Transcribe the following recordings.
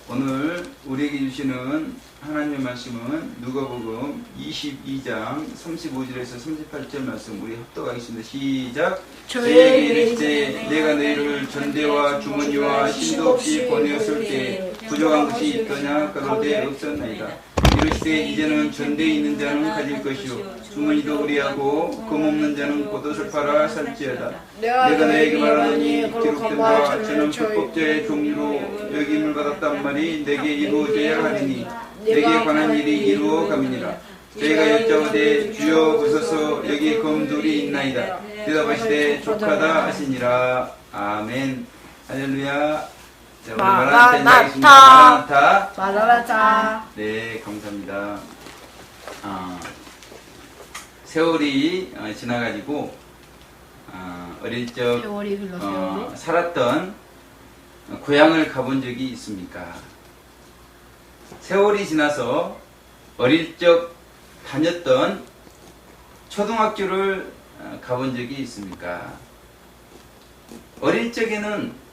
오늘 우리에게 주시는 하나님의 말씀은 누가복음 22장 35절에서 38절 말씀 우리 합독하겠습니다. 시작. 저에게 이르시되 내가 너희를 전대와 주머니와 신도 없이 보내었을 때 부족한 것이 있더냐 가로되 없었나이다. 이르시되 이제는 전대에 있는 자는 가질 것이요 주머니도 의리하고 금 없는 자는 겉옷을 팔아 살지어다. 내가 너에게 말하노니 기록된 바 저는 불법자의 종류로 여김을 받았단 말이 내게 이루어져야 하리니 내게 관한 일이 이루어감이니라. 저희가 여짜오되 주여 보소서 여기 검돌이 있나이다. 대답하시되 족하다 하시니라. 아멘. 할렐루야. 자, 우리 마라나타. 네, 감사합니다. 세월이 지나가지고 어릴 적 살았던 고향을 가본 적이 있습니까? 세월이 지나서 어릴 적 다녔던 초등학교를 가본 적이 있습니까? 어릴 적에는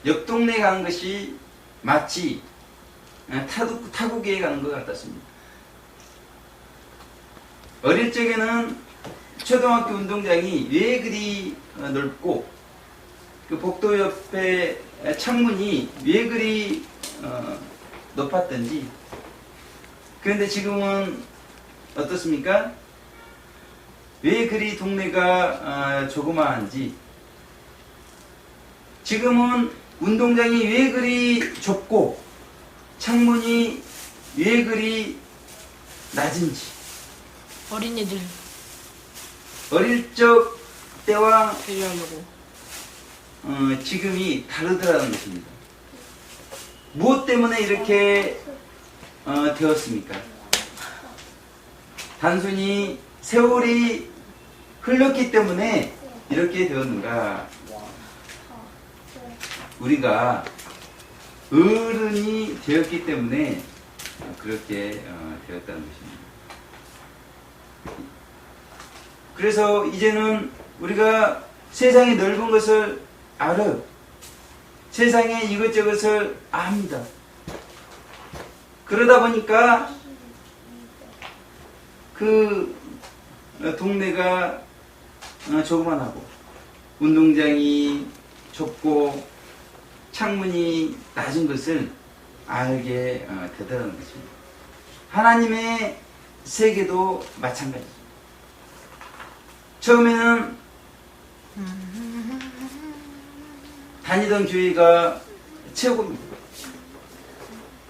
옆 동네 간 것이 마치 타국에 가는 것 같았습니다. 어릴 적에는 초등학교 운동장이 왜 그리 넓고 그 복도 옆에 창문이 왜 그리 높았던지. 그런데 지금은 어떻습니까? 왜 그리 동네가 조그마한지. 지금은 운동장이 왜 그리 좁고 창문이 왜 그리 낮은지. 어린이들 어릴 적 때와 배려하려고 지금이 다르더라는 것입니다. 무엇 때문에 이렇게 되었습니까? 단순히 세월이 흘렀기 때문에 이렇게 되었는가? 우리가 어른이 되었기 때문에 그렇게 되었다는 것입니다. 그래서 이제는 우리가 세상의 넓은 것을 알아. 세상의 이것저것을 압니다. 그러다 보니까 그 동네가 조그만하고 운동장이 좁고 창문이 낮은 것을 알게 되더라는 것입니다. 하나님의 세계도 마찬가지입니다. 처음에는 다니던 교회가 최고입니다.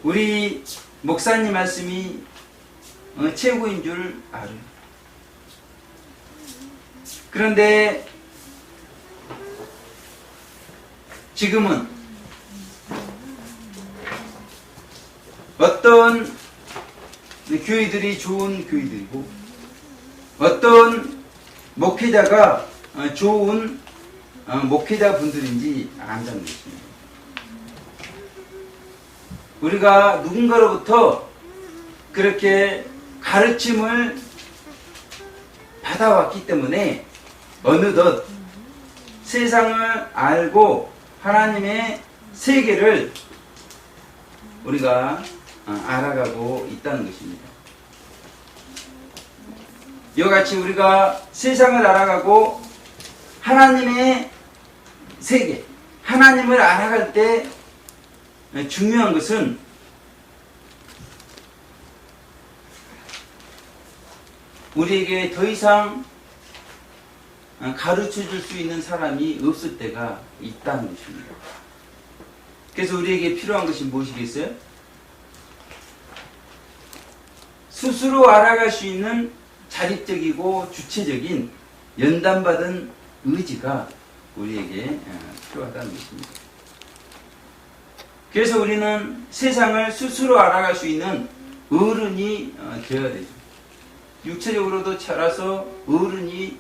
우리 목사님 말씀이 최고인 줄 알아요. 그런데 지금은 어떤 교회들이 좋은 교회들이고 어떤 목회자가 좋은 목회자 분들인지 안다는 것입니다. 우리가 누군가로부터 그렇게 가르침을 받아왔기 때문에 어느덧 세상을 알고 하나님의 세계를 우리가 알아가고 있다는 것입니다. 이와 같이 우리가 세상을 알아가고 하나님의 세계, 하나님을 알아갈 때 중요한 것은 우리에게 더 이상 가르쳐 줄 수 있는 사람이 없을 때가 있다는 것입니다. 그래서 우리에게 필요한 것이 무엇이겠어요? 스스로 알아갈 수 있는 자립적이고 주체적인 연단받은 의지가 우리에게 필요하다는 것입니다. 그래서 우리는 세상을 스스로 알아갈 수 있는 어른이 되어야 되죠. 육체적으로도 자라서 어른이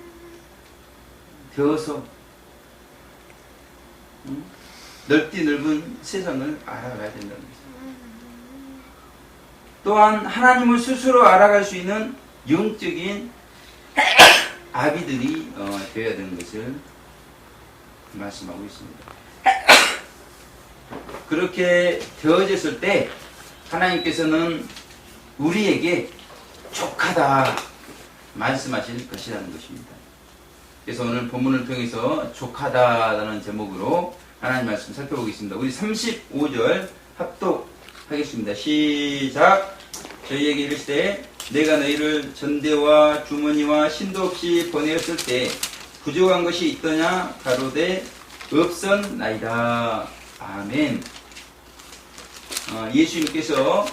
되어서 넓디 넓은 세상을 알아가야 된다는 것입니다. 또한 하나님을 스스로 알아갈 수 있는 영적인 아비들이 되어야 되는 것을 말씀하고 있습니다. 그렇게 되어졌을 때 하나님께서는 우리에게 족하다 말씀하실 것이라는 것입니다. 그래서 오늘 본문을 통해서 족하다라는 제목으로 하나님 말씀 살펴보겠습니다. 우리 35절 합독하겠습니다. 시작. 저희에게 이르시되 내가 너희를 전대와 주머니와 신도 없이 보내었을 때 부족한 것이 있더냐 가로되 없었나이다. 아멘. 예수님께서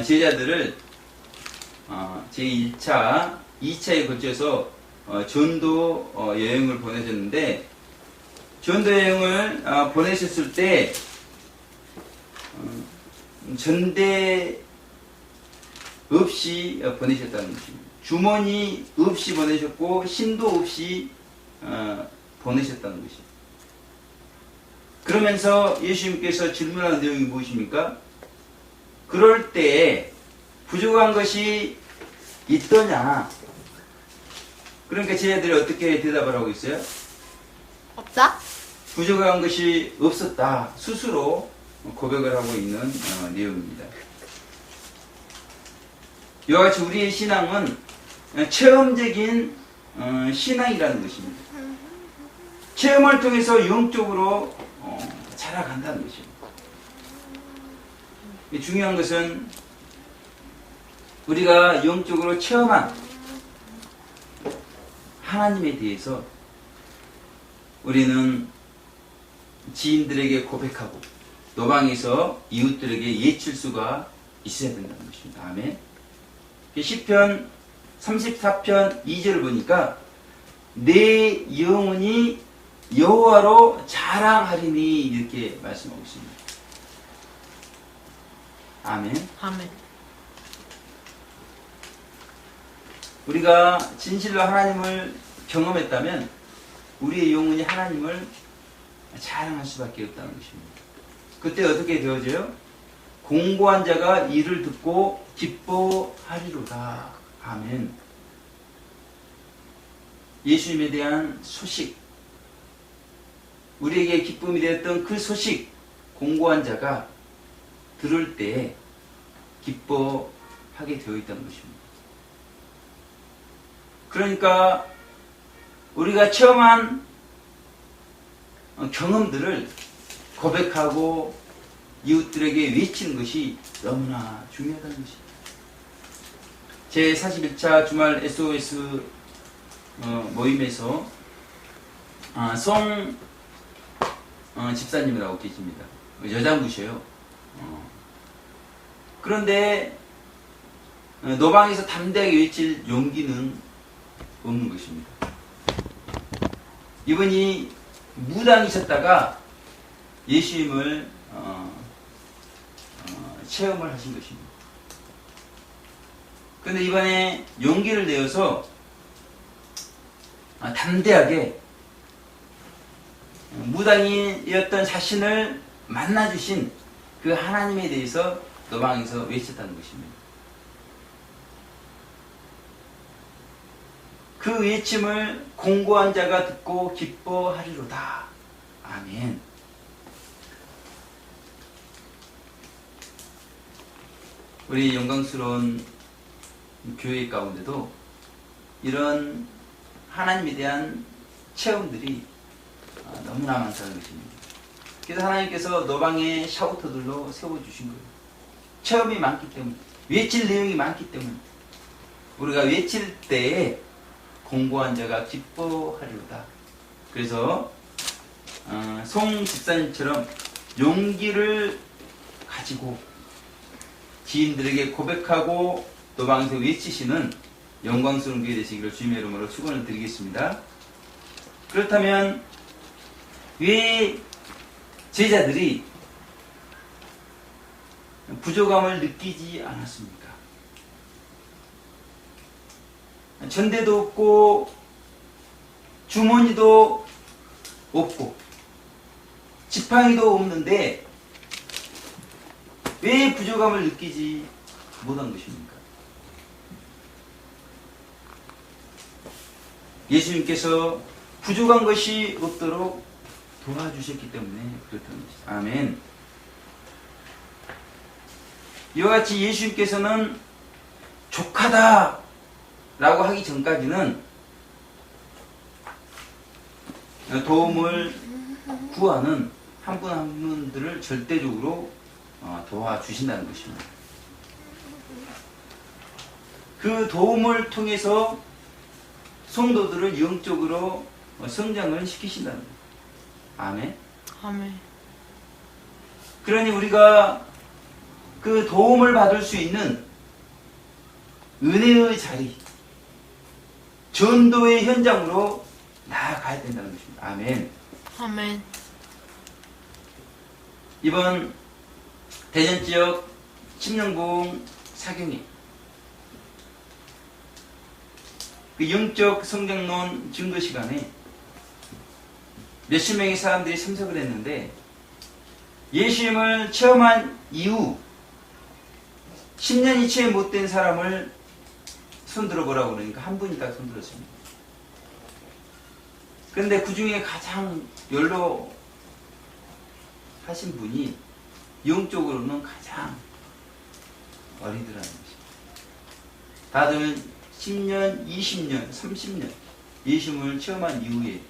제자들을 제1차, 2차에 걸쳐서 전도 여행을 보내셨는데, 전도 여행을 보내셨을 때 전대 없이 보내셨다는 것입니다. 주머니 없이 보내셨고 신도 없이 보내셨다는 것입니다. 그러면서 예수님께서 질문하는 내용이 무엇입니까? 그럴 때 부족한 것이 있더냐? 그러니까 제자들이 어떻게 대답을 하고 있어요? 없다? 부족한 것이 없었다. 스스로 고백을 하고 있는 내용입니다. 이와 같이 우리의 신앙은 체험적인 신앙이라는 것입니다. 체험을 통해서 영적으로 자라간다는 것입니다. 중요한 것은 우리가 영적으로 체험한 하나님에 대해서 우리는 지인들에게 고백하고 노방에서 이웃들에게 예칠 수가 있어야 된다는 것입니다. 아멘. 시편 34편 2절을 보니까 내 영혼이 여호와로 자랑하리니 이렇게 말씀하고 있습니다. 아멘. 아멘. 우리가 진실로 하나님을 경험했다면 우리의 영혼이 하나님을 자랑할 수밖에 없다는 것입니다. 그때 어떻게 되어져요? 공고한 자가 이를 듣고 기뻐하리로다. 아멘. 예수님에 대한 소식, 우리에게 기쁨이 되었던 그 소식, 공고한 자가 들을 때 기뻐하게 되어 있다는 것입니다. 그러니까 우리가 체험한 경험들을 고백하고 이웃들에게 외치는 것이 너무나 중요하다는 것입니다. 제 41차 주말 SOS 모임에서 송 집사님이라고 계십니다. 여장부셔요. 그런데 노방에서 담대하게 외칠 용기는 없는 것입니다. 이분이 무당이셨다가 예수님을 체험을 하신 것입니다. 그런데 이번에 용기를 내어서 담대하게 무당이었던 자신을 만나주신 그 하나님에 대해서 노방에서 외쳤다는 것입니다. 그 외침을 공고한 자가 듣고 기뻐하리로다. 아멘. 우리 영광스러운 교회 가운데도 이런 하나님에 대한 체험들이 너무나 많다는 것입니다. 그래서 하나님께서 노방의 샤우터들로 세워주신 거예요. 체험이 많기 때문에, 외칠 내용이 많기 때문에 우리가 외칠 때에 공고한 자가 기뻐하리로다. 그래서 송 집사님처럼 용기를 가지고 지인들에게 고백하고 노방에서 외치시는 영광스러운 교회 되시기를 주님의 이름으로 축원을 드리겠습니다. 그렇다면 왜 제자들이 부족함을 느끼지 않았습니까? 전대도 없고 주머니도 없고 지팡이도 없는데 왜 부족함을 느끼지 못한 것입니까? 예수님께서 부족한 것이 없도록 도와주셨기 때문에 그렇다는 것이죠. 아멘. 이와 같이 예수님께서는 족하다 라고 하기 전까지는 도움을 구하는 한 분 한 분들을 절대적으로 도와주신다는 것입니다. 그 도움을 통해서 성도들을 영적으로 성장을 시키신다는 거예요. 아멘. 아멘. 그러니 우리가 그 도움을 받을 수 있는 은혜의 자리, 전도의 현장으로 나아가야 된다는 것입니다. 아멘. 아멘. 이번 대전 지역 심령봉 사경회 그 영적 성장론 증거 시간에 몇십 명의 사람들이 참석을 했는데 예수님을 체험한 이후 10년이 채 못된 사람을 손들어 보라고 그러니까 한 분이 딱 손들었습니다. 그런데 그 중에 가장 연로 하신 분이 영적으로는 가장 어리더라는 것입니다. 다들 10년, 20년, 30년 예수님을 체험한 이후에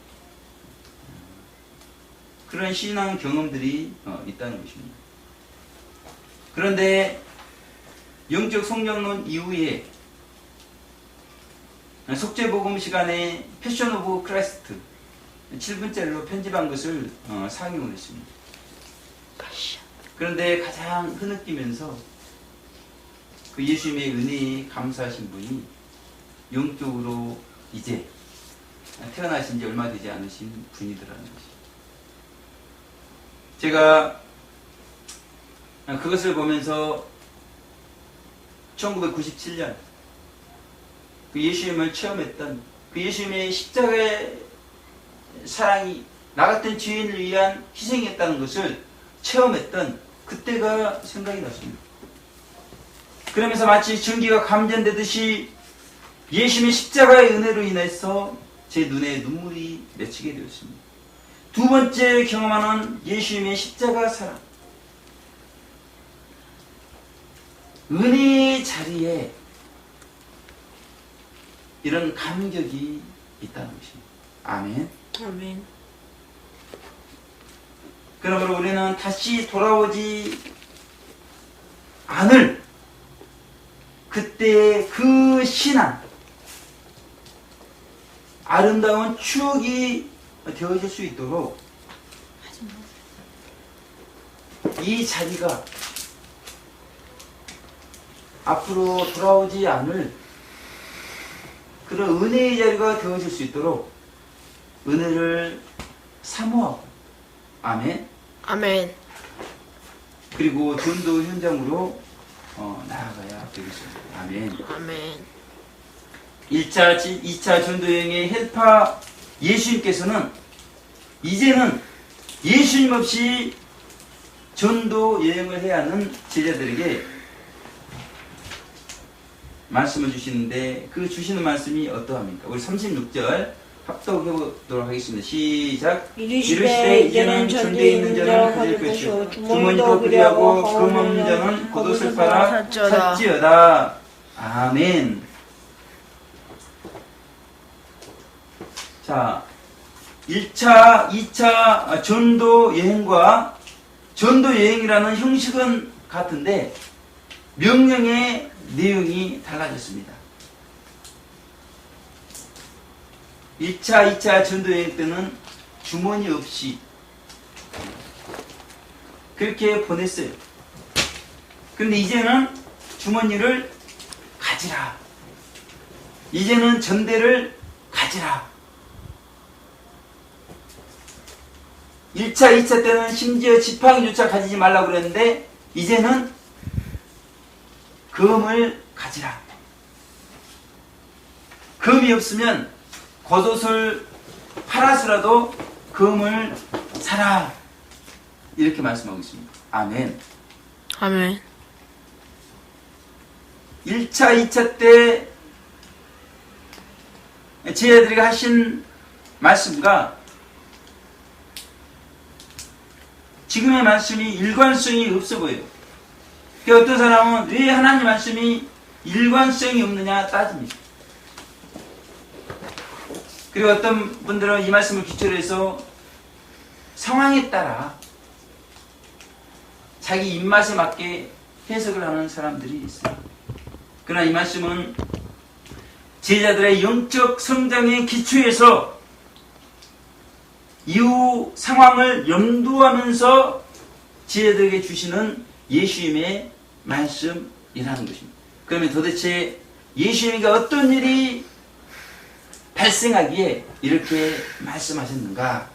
그런 신앙 경험들이 있다는 것입니다. 그런데 영적 성장론 이후에 속죄복음 시간에 패션 오브 크라이스트 7분짜리로 편집한 것을 상영을 했습니다. 그런데 가장 흐느끼면서 그 예수님의 은혜에 감사하신 분이 영적으로 이제 태어나신 지 얼마 되지 않으신 분이더라는 것이죠. 제가 그것을 보면서 1997년 그 예수님을 체험했던 그 예수님의 십자가의 사랑이 나 같은 죄인을 위한 희생이었다는 것을 체험했던 그때가 생각이 났습니다. 그러면서 마치 전기가 감전되듯이 예수님의 십자가의 은혜로 인해서 제 눈에 눈물이 맺히게 되었습니다. 두 번째 경험하는 예수님의 십자가 사랑. 은혜의 자리에 이런 감격이 있다는 것입니다. 아멘. 아멘. 그러므로 우리는 다시 돌아오지 않을 그때의 그 신앙, 아름다운 추억이 되어질 수 있도록 이 자리가 앞으로 돌아오지 않을 그런 은혜의 자리가 되어질 수 있도록 은혜를 사모하고 아멘. 아멘. 그리고 전도 현장으로 나아가야 되겠습니다. 아멘. 아멘. 1차, 2차 전도여행의 헬파 예수님께서는 이제는 예수님 없이 전도 여행을 해야 하는 제자들에게 말씀을 주시는데 그 주시는 말씀이 어떠합니까? 우리 36절 합독해 보도록 하겠습니다. 시작. 이르시되 이제는 전대에 있는 자는 가질 것이요 주머니도 그리하고 검 없는 자는 겉옷을 팔아 샀지어다. 아멘. 자, 1차, 2차 전도 여행과 전도 여행이라는 형식은 같은데 명령의 내용이 달라졌습니다. 1차, 2차 전도 여행 때는 주머니 없이 그렇게 보냈어요. 근데 이제는 주머니를 가지라. 이제는 전대를 가지라. 1차, 2차 때는 심지어 지팡이조차 가지지 말라고 그랬는데 이제는 검을 가지라. 검이 없으면 겉옷을 팔아서라도 검을 사라. 이렇게 말씀하고 있습니다. 아멘. 아멘. 1차, 2차 때 제자들이 하신 말씀과 지금의 말씀이 일관성이 없어 보여요. 그러니까 어떤 사람은 왜 하나님 말씀이 일관성이 없느냐 따집니다. 그리고 어떤 분들은 이 말씀을 기초로 해서 상황에 따라 자기 입맛에 맞게 해석을 하는 사람들이 있어요. 그러나 이 말씀은 제자들의 영적 성장의 기초에서 이후 상황을 염두하면서 제자들에게 주시는 예수님의 말씀이라는 것입니다. 그러면 도대체 예수님이 어떤 일이 발생하기에 이렇게 말씀하셨는가?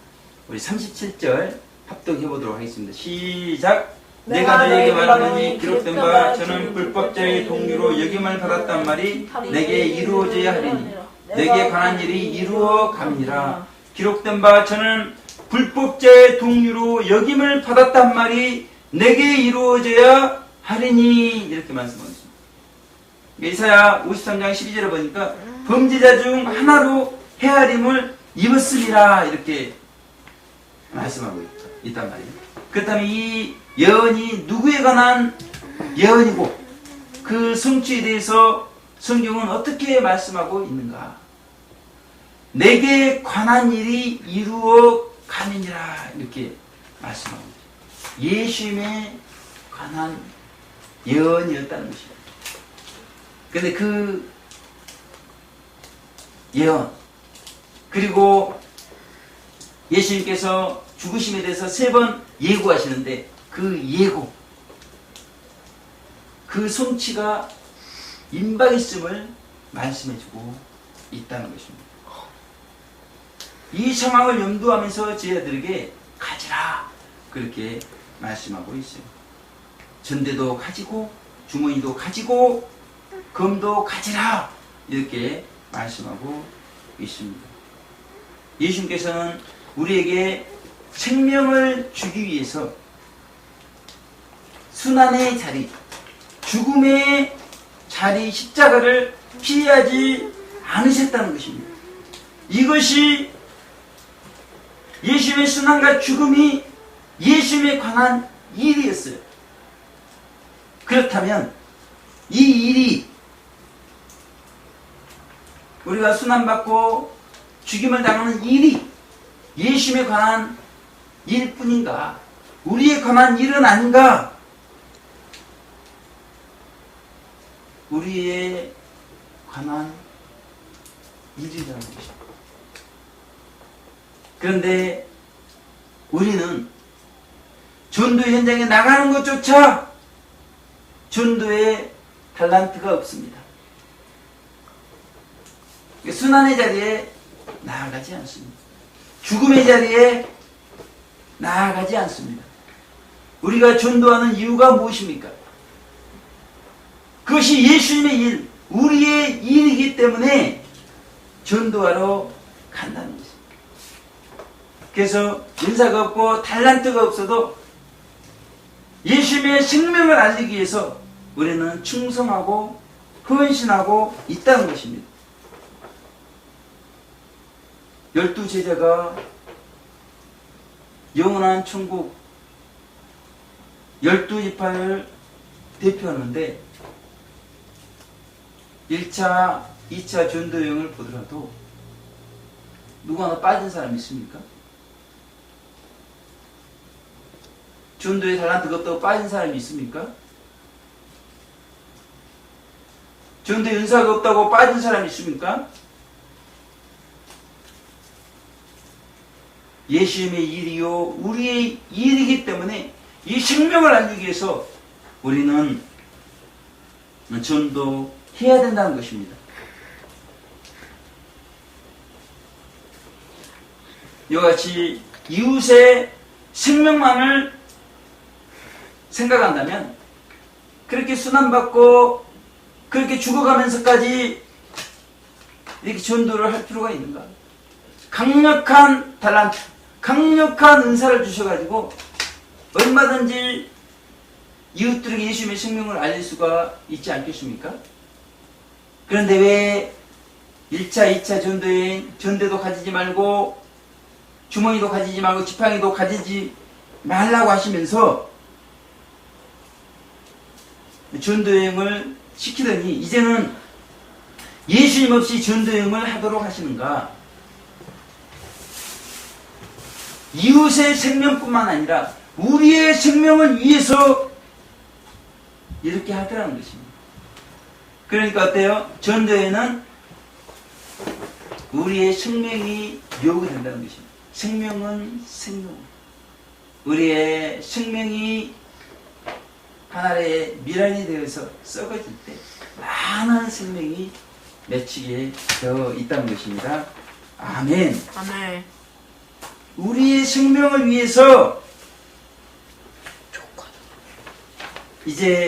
우리 37절 합독해 보도록 하겠습니다. 시작! 내가 너에게 말하노니 기록된 바 저는 불법자의 동류로 여김을 받았단 말이 내게 이루어져야 하리니 내게 관한 일이 이루어 갑니다. 기록된 바 저는 불법자의 동류로 여김을 받았단 말이 내게 이루어져야 하리니 이렇게 말씀하셨습니다. 이사야 53장 12절에 보니까 범죄자 중 하나로 헤아림을 입었으리라 이렇게 말씀하고 있단 말이에요. 그렇다면 이 예언이 누구에 관한 예언이고 그 성취에 대해서 성경은 어떻게 말씀하고 있는가? 내게 관한 일이 이루어 가느니라 이렇게 말씀하고 있죠. 예수님에 관한 예언이었다는 것입니다. 그런데 그 예언 그리고 예수님께서 죽으심에 대해서 3번 예고하시는데 그 예고 그 성취가 임박했음을 말씀해주고 있다는 것입니다. 이 상황을 염두하면서 제자들에게 가지라 그렇게 말씀하고 있어요. 전대도 가지고 주머니도 가지고 검도 가지라 이렇게 말씀하고 있습니다. 예수님께서는 우리에게 생명을 주기 위해서 순환의 자리, 죽음의 자리 십자가를 피하지 않으셨다는 것입니다. 이것이 예수님의 순환과 죽음이 예수님에 관한 일이었어요. 그렇다면 이 일이 우리가 순환받고 죽임을 당하는 일이 예수님에 관한 일뿐인가? 우리에 관한 일은 아닌가? 우리에 관한 일이라는 것입니다. 그런데 우리는 전도 현장에 나가는 것조차 전도의 달란트가 없습니다. 순환의 자리에 나아가지 않습니다. 죽음의 자리에 나아가지 않습니다. 우리가 전도하는 이유가 무엇입니까? 그것이 예수님의 일, 우리의 일이기 때문에 전도하러 간다는 것입니다. 그래서 은사가 없고 달란트가 없어도 예수님의 생명을 알리기 위해서 우리는 충성하고 헌신하고 있다는 것입니다. 12제자가 영원한 천국 12지파를 대표하는데 1차, 2차 전도여행을 보더라도 누구 하나 빠진 사람이 있습니까? 전도에 달란트가 없다고 빠진 사람이 있습니까? 전도에 은사가 없다고 빠진 사람이 있습니까? 예수님의 일이요 우리의 일이기 때문에 이 생명을 알리기 위해서 우리는 전도해야 된다는 것입니다. 이와 같이 이웃의 생명만을 생각한다면 그렇게 순환받고 그렇게 죽어가면서까지 이렇게 전도를 할 필요가 있는가? 강력한 달란트, 강력한 은사를 주셔가지고 얼마든지 이웃들에게 예수님의 생명을 알릴 수가 있지 않겠습니까? 그런데 왜 1차, 2차 전도여행, 전대도 가지지 말고 주머니도 가지지 말고 지팡이도 가지지 말라고 하시면서 전도여행을 시키더니 이제는 예수님 없이 전도여행을 하도록 하시는가? 이웃의 생명뿐만 아니라 우리의 생명을 위해서 이렇게 하더라는 것입니다. 그러니까 어때요? 전도에는 우리의 생명이 요구가 된다는 것입니다. 생명은 생명. 우리의 생명이 하나의 미랄이 되어서 썩어질 때 많은 생명이 맺히게 되어 있다는 것입니다. 아멘. 아멘. 우리의 생명을 위해서 이제